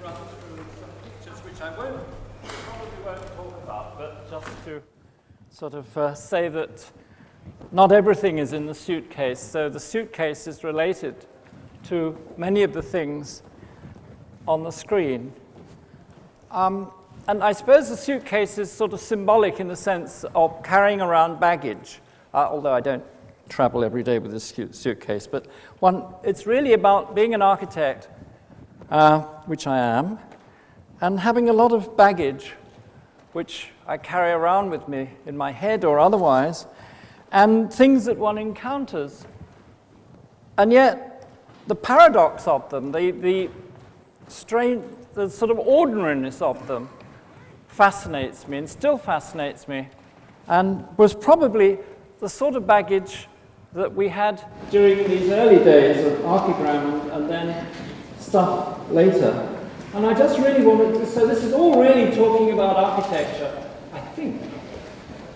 run through some pictures which I probably won't talk about, but just to sort of say that not everything is in the suitcase. So the suitcase is related to many of the things on the screen. And I suppose the suitcase is sort of symbolic in the sense of carrying around baggage, although I don't travel every day with this suitcase. But it's really about being an architect, which I am, and having a lot of baggage, which I carry around with me in my head or otherwise, and things that one encounters. And yet, the paradox of them, the sort of ordinariness of them, fascinates me and still fascinates me, and was probably the sort of baggage that we had during these early days of archigram and then stuff later. And I just really wanted to, so this is all really talking about architecture, I think.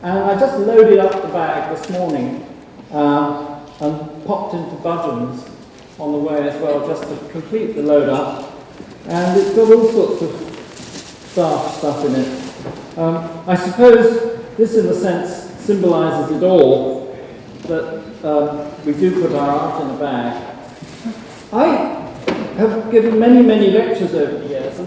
And I just loaded up the bag this morning and popped into Budgeon's on the way as well, just to complete the load up. And it's got all sorts of stuff in it. I suppose this, in a sense, symbolises it all, that we do put our art in a bag. I have given many, many lectures over the years,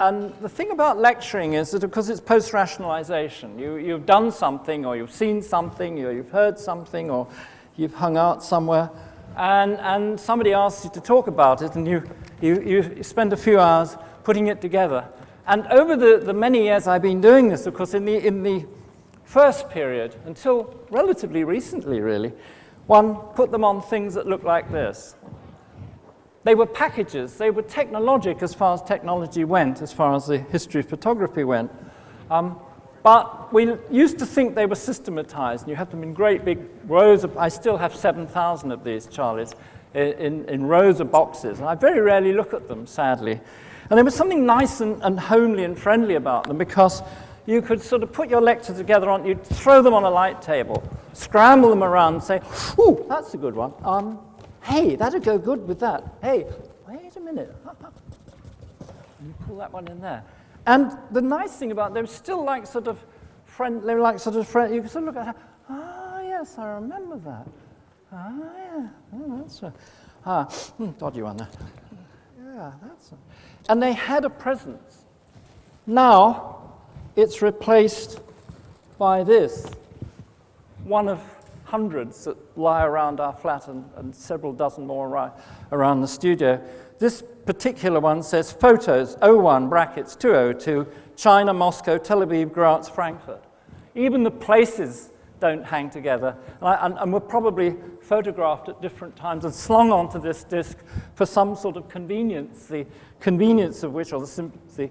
and the thing about lecturing is that, of course, it's post-rationalization. You've done something, or you've seen something, or you've heard something, or you've hung out somewhere, and somebody asks you to talk about it, and you spend a few hours putting it together. And over the many years I've been doing this, of course, in the first period, until relatively recently, really, one put them on things that looked like this. They were packages. They were technologic as far as technology went, as far as the history of photography went. But we used to think they were systematized, and you had them in great big rows of, I still have 7,000 of these, Charlies, in rows of boxes. And I very rarely look at them, sadly. And there was something nice and homely and friendly about them, because you could sort of put your lecture together on, you'd throw them on a light table, scramble them around and say, ooh, that's a good one. Hey, that'd go good with that. Hey, wait a minute. And you pull that one in there. And the nice thing about them, still like sort of friend, they were like sort of friend, you could sort of look at her, yes, I remember that. Yeah, oh, that's a, dodgy one there. Yeah, that's a, and they had a presence. Now, it's replaced by this, one of hundreds that lie around our flat and several dozen more around the studio. This particular one says photos 01 brackets 202, China, Moscow, Tel Aviv, Graz, Frankfurt. Even the places don't hang together, and were probably photographed at different times and slung onto this disc for some sort of convenience, the convenience of which, or the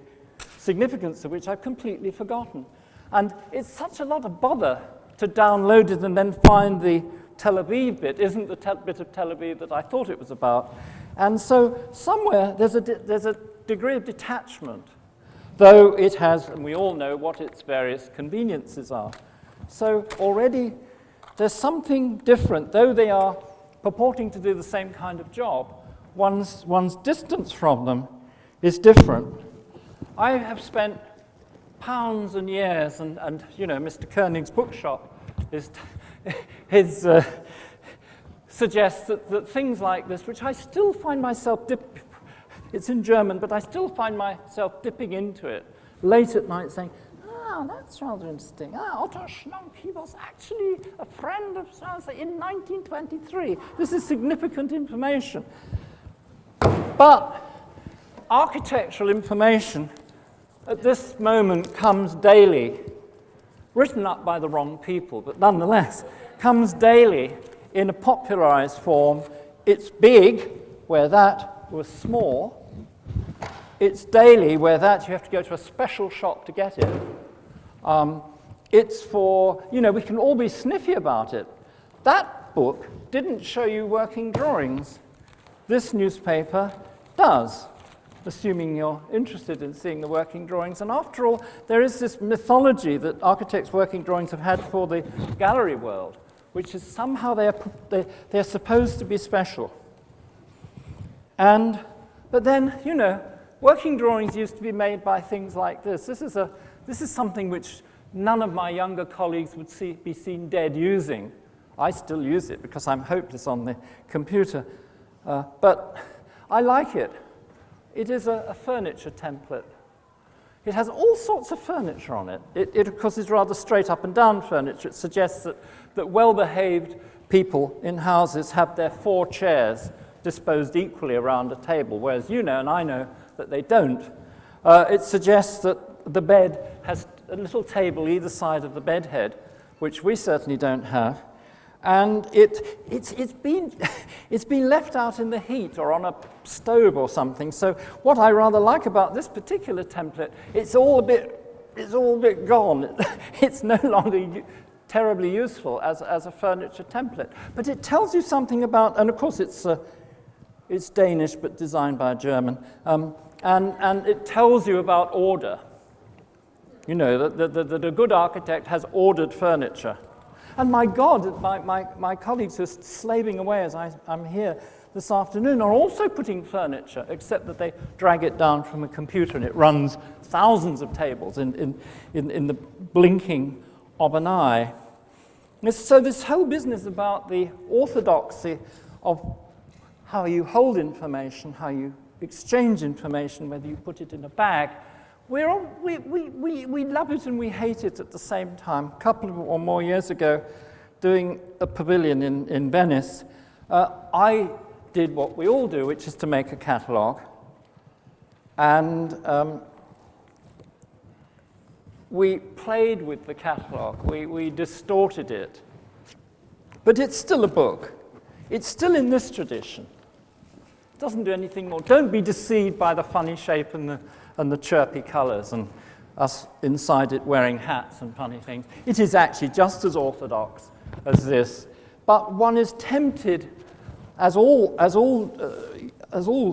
significance of which, I've completely forgotten. And it's such a lot of bother to download it and then find the Tel Aviv bit. Isn't the bit of Tel Aviv that I thought it was about. And so somewhere there's a degree of detachment, though it has, and we all know what its various conveniences are. So already there's something different, though they are purporting to do the same kind of job. One's distance from them is different. I have spent pounds and years, and you know, Mr. Koenig's bookshop suggests that things like this, which I still find myself it's in German, but I still find myself dipping into it late at night saying, that's rather interesting. Otto Schnonk, he was actually a friend of Strauss in 1923. This is significant information. But architectural information at this moment comes daily, written up by the wrong people, but nonetheless, comes daily in a popularized form. It's big, where that was small. It's daily, where that you have to go to a special shop to get it. It's for, you know, we can all be sniffy about it. That book didn't show you working drawings. This newspaper does, assuming you're interested in seeing the working drawings. And after all, there is this mythology that architects' working drawings have had for the gallery world, which is somehow they're supposed to be special. But then, you know, working drawings used to be made by things like this. This is something which none of my younger colleagues would be seen dead using. I still use it because I'm hopeless on the computer. But I like it. It is a furniture template. It has all sorts of furniture on it. It of course, is rather straight up and down furniture. It suggests that well-behaved people in houses have their 4 chairs disposed equally around a table, whereas you know and I know that they don't. It suggests that the bed has a little table either side of the bed head, which we certainly don't have. And it's been left out in the heat or on a stove or something. So what I rather like about this particular template, it's all a bit gone. It's no longer terribly useful as a furniture template. But it tells you something about, and of course it's Danish but designed by a German, and it tells you about order. You know, that a good architect has ordered furniture. And my God, my colleagues who are slaving away as I'm here this afternoon are also putting furniture, except that they drag it down from a computer and it runs thousands of tables in the blinking of an eye. So this whole business about the orthodoxy of how you hold information, how you exchange information, whether you put it in a bag, we love it and we hate it at the same time. A couple or more years ago, doing a pavilion in Venice, I did what we all do, which is to make a catalogue. And we played with the catalogue. We distorted it. But it's still a book. It's still in this tradition. It doesn't do anything more. Don't be deceived by the funny shape and the chirpy colors and us inside it wearing hats and funny things. It is actually just as orthodox as this, but one is tempted, as all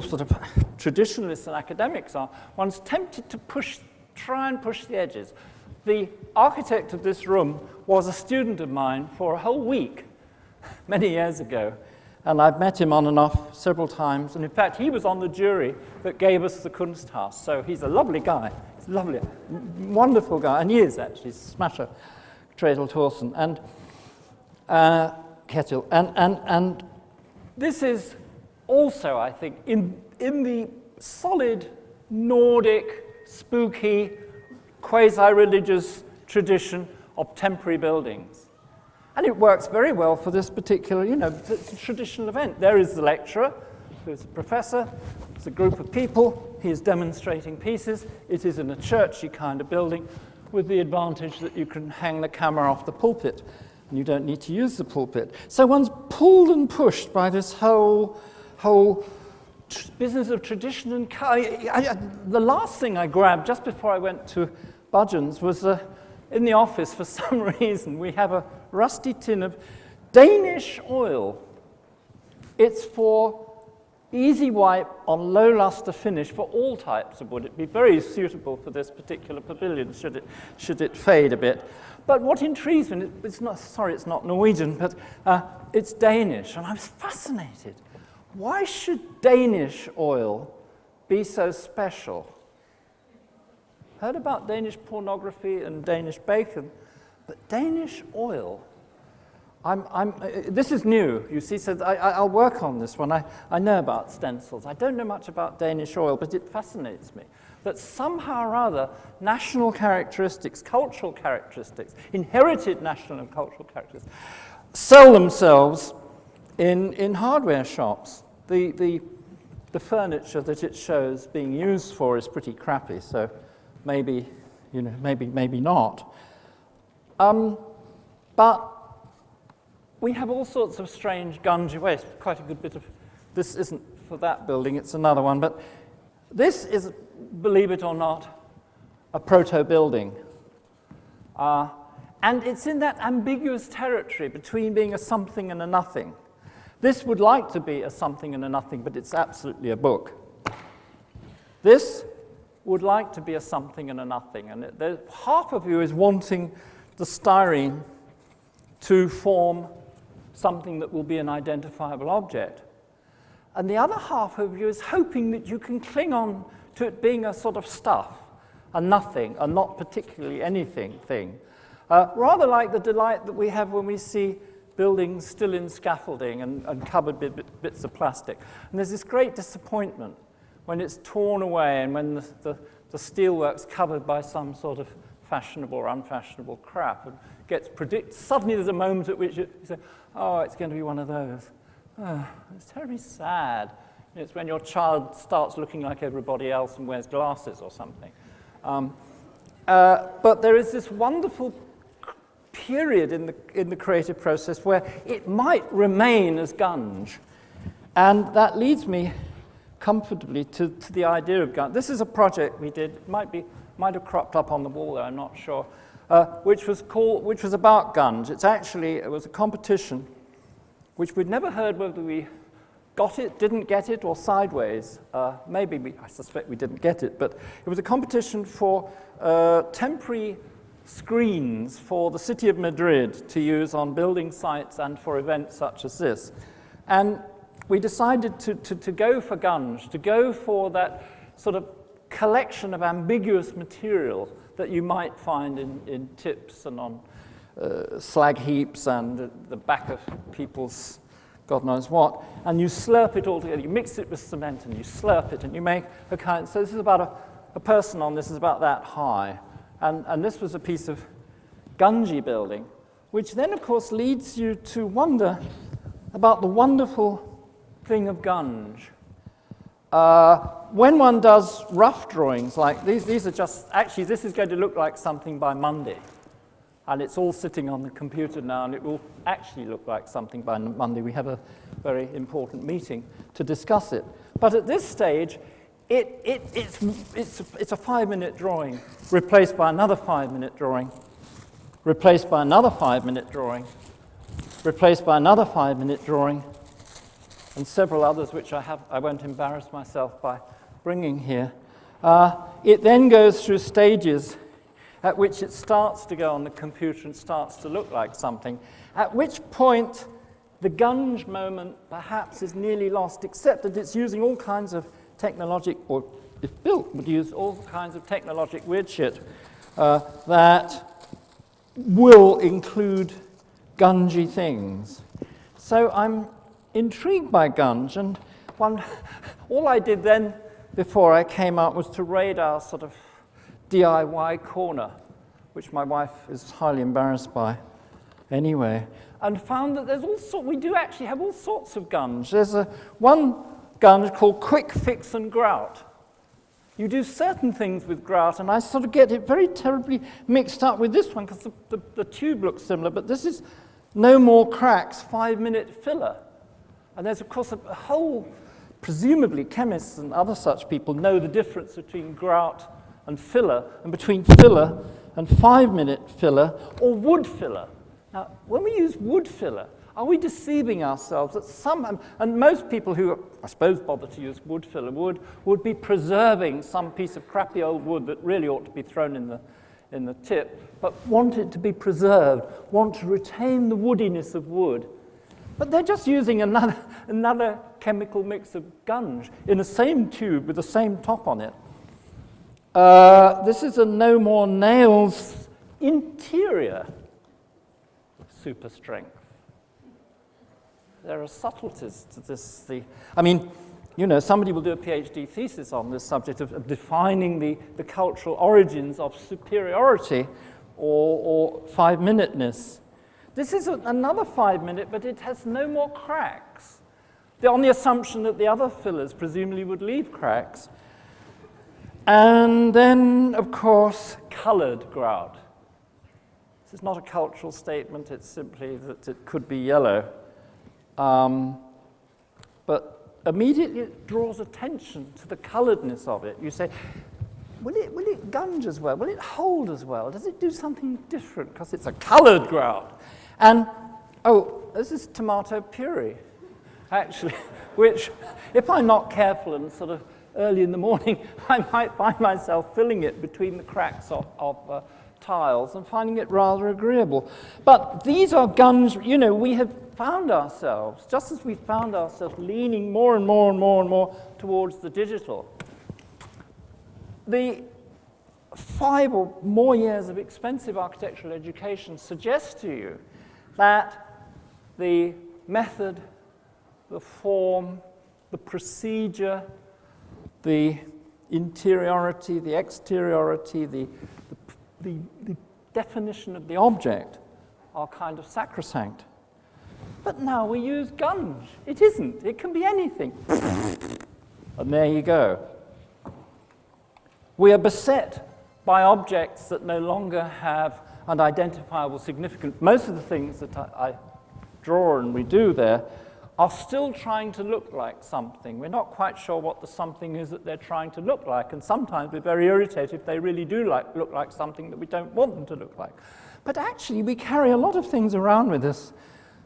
sort of traditionalists and academics are, one's tempted to try and push the edges. The architect of this room was a student of mine for a whole week many years ago, and I've met him on and off several times, and in fact he was on the jury that gave us the Kunsthaus, so he's a lovely guy. He's a lovely, wonderful guy, and he is actually Smasher Tredel Thorsen and Kettil. And this is also, I think, in the solid Nordic, spooky, quasi-religious tradition of temporary buildings. And it works very well for this particular, it's a traditional event. There is the lecturer, who's a professor, it's a group of people, he is demonstrating pieces. It is in a churchy kind of building with the advantage that you can hang the camera off the pulpit and you don't need to use the pulpit. So one's pulled and pushed by this whole business of tradition and the last thing I grabbed just before I went to Budgeon's was in the office, for some reason, we have a rusty tin of Danish oil. It's for easy wipe on low luster finish for all types of wood. It'd be very suitable for this particular pavilion should it fade a bit. But what intrigues me, it's not Norwegian, but it's Danish, and I was fascinated. Why should Danish oil be so special? Heard about Danish pornography and Danish bacon, but Danish oil. This is new, you see, so I'll work on this one. I know about stencils. I don't know much about Danish oil, but it fascinates me that somehow or other national characteristics, cultural characteristics, inherited national and cultural characteristics, sell themselves in hardware shops. The furniture that it shows being used for is pretty crappy, so maybe not. But we have all sorts of strange gungy waste. Quite a good bit of this isn't for that building, it's another one. But this is, believe it or not, a proto-building. And it's in that ambiguous territory between being a something and a nothing. This would like to be a something and a nothing, but it's absolutely a book. This would like to be a something and a nothing. And half of you is wanting the styrene to form something that will be an identifiable object. And the other half of you is hoping that you can cling on to it being a sort of stuff, a nothing, a not particularly anything thing. Rather like the delight that we have when we see buildings still in scaffolding and covered bits of plastic. And there's this great disappointment when it's torn away and when the steelwork's covered by some sort of fashionable or unfashionable crap and gets predicted. Suddenly there's a moment at which you say, oh, it's going to be one of those. Oh, it's terribly sad. It's when your child starts looking like everybody else and wears glasses or something. But there is this wonderful period in the creative process where it might remain as gunge. And that leads me comfortably to the idea of gunge. This is a project we did, it might have cropped up on the wall there, I'm not sure, which was about gunge. It was a competition which we'd never heard whether we got it, didn't get it, or sideways. I suspect we didn't get it, but it was a competition for temporary screens for the city of Madrid to use on building sites and for events such as this. And we decided to go for gunge, to go for that sort of collection of ambiguous material that you might find in tips and on slag heaps and the back of people's God knows what, and you slurp it all together. You mix it with cement and you slurp it and you make a kind. So this is about a person on this is about that high. And this was a piece of gungy building, which then, of course, leads you to wonder about the wonderful thing of gunge. When one does rough drawings like these are just, actually, this is going to look like something by Monday. And it's all sitting on the computer now, and it will actually look like something by Monday. We have a very important meeting to discuss it. But at this stage, it's a 5-minute drawing, replaced by another 5-minute drawing, replaced by another 5-minute drawing, replaced by another 5-minute drawing, and several others which I won't embarrass myself by bringing here. It then goes through stages at which it starts to go on the computer and starts to look like something, at which point the gunge moment perhaps is nearly lost, except that it's using all kinds of technologic, or if built, would use all kinds of technologic weird shit that will include gungy things. So I'm intrigued by gunge, and all I did then before I came out was to raid our sort of DIY corner, which my wife is highly embarrassed by anyway, and found that we do actually have all sorts of gunge. There's one gunge called quick fix and grout. You do certain things with grout, and I sort of get it very terribly mixed up with this one because the tube looks similar, but this is no more cracks, 5-minute filler. And there's, of course, a whole, presumably chemists and other such people know the difference between grout and filler, and between filler and 5-minute filler, or wood filler. Now, when we use wood filler, are we deceiving ourselves that some, and most people who, I suppose, bother to use wood filler would be preserving some piece of crappy old wood that really ought to be thrown in the tip, but want it to be preserved, want to retain the woodiness of wood. But they're just using another chemical mix of gunge in the same tube with the same top on it. This is a No More Nails interior super strength. There are subtleties to this. Somebody will do a PhD thesis on this subject of defining the cultural origins of superiority or 5-minuteness. This is another 5-minute, but it has no more cracks. On the assumption that the other fillers presumably would leave cracks. And then, of course, colored grout. This is not a cultural statement, it's simply that it could be yellow. But immediately it draws attention to the coloredness of it. You say, will it gunge as well? Will it hold as well? Does it do something different? Because it's a colored grout. And, this is tomato puree, actually, which, if I'm not careful and sort of early in the morning, I might find myself filling it between the cracks of tiles and finding it rather agreeable. But these are guns, you know, we have found ourselves, just as we found ourselves leaning more and more and more and more towards the digital. The 5 or more years of expensive architectural education suggests to you that the method, the form, the procedure, the interiority, the exteriority, the definition of the object are kind of sacrosanct. But now we use gunge. It isn't. It can be anything. And there you go. We are beset by objects that no longer have an identifiable significance. Most of the things that I draw and we do there are still trying to look like something. We're not quite sure what the something is that they're trying to look like, and sometimes we're very irritated if they really do look like something that we don't want them to look like. But actually, we carry a lot of things around with us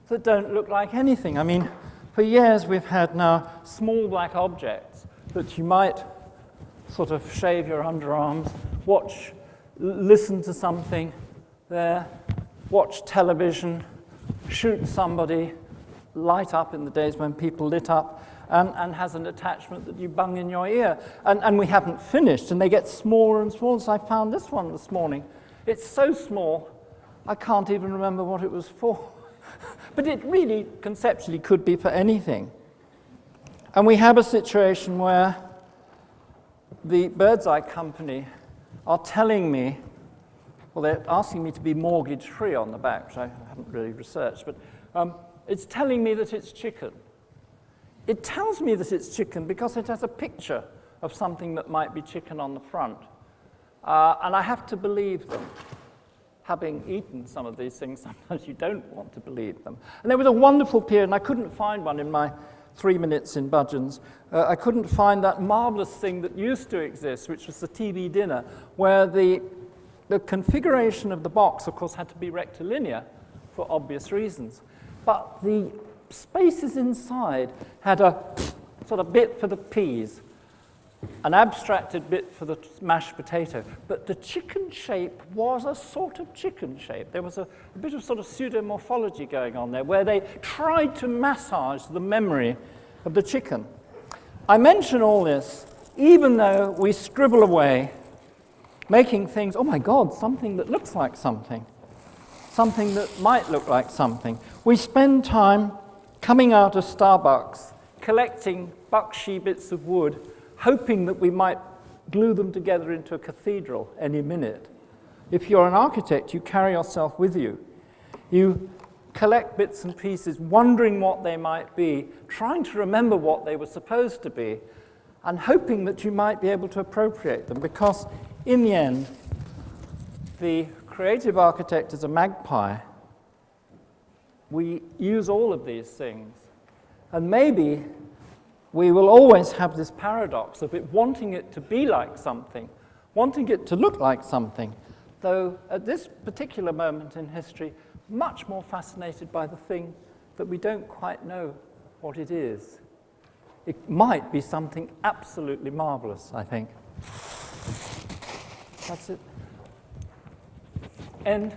that don't look like anything. I mean, for years we've had now small black objects that you might sort of shave your underarms, watch, listen to something there, watch television, shoot somebody, light up in the days when people lit up, and has an attachment that you bung in your ear. And we haven't finished, and they get smaller and smaller. So I found this one this morning. It's so small, I can't even remember what it was for. But it really conceptually could be for anything. And we have a situation where the Bird's Eye Company are telling me, well, they're asking me to be mortgage-free on the back, which I haven't really researched, but it's telling me that it's chicken. It tells me that it's chicken because it has a picture of something that might be chicken on the front. And I have to believe them. Having eaten some of these things, sometimes you don't want to believe them. And there was a wonderful period, and I couldn't find one in my 3 minutes in Budgeons. I couldn't find that marvelous thing that used to exist, which was the TV dinner, where the configuration of the box, of course, had to be rectilinear for obvious reasons. But the spaces inside had a sort of bit for the peas, an abstracted bit for the mashed potato. But the chicken shape was a sort of chicken shape. There was a bit of sort of pseudomorphology going on there, where they tried to massage the memory of the chicken. I mention all this, even though we scribble away, making things, oh my God, something that looks like something that might look like something. We spend time coming out of Starbucks, collecting Bakshi bits of wood, hoping that we might glue them together into a cathedral any minute. If you're an architect, you carry yourself with you. You collect bits and pieces, wondering what they might be, trying to remember what they were supposed to be, and hoping that you might be able to appropriate them, because in the end, the creative architect is a magpie. We use all of these things. And maybe we will always have this paradox of it wanting it to be like something, wanting it to look like something, though at this particular moment in history, much more fascinated by the thing that we don't quite know what it is. It might be something absolutely marvelous, I think. That's it. End.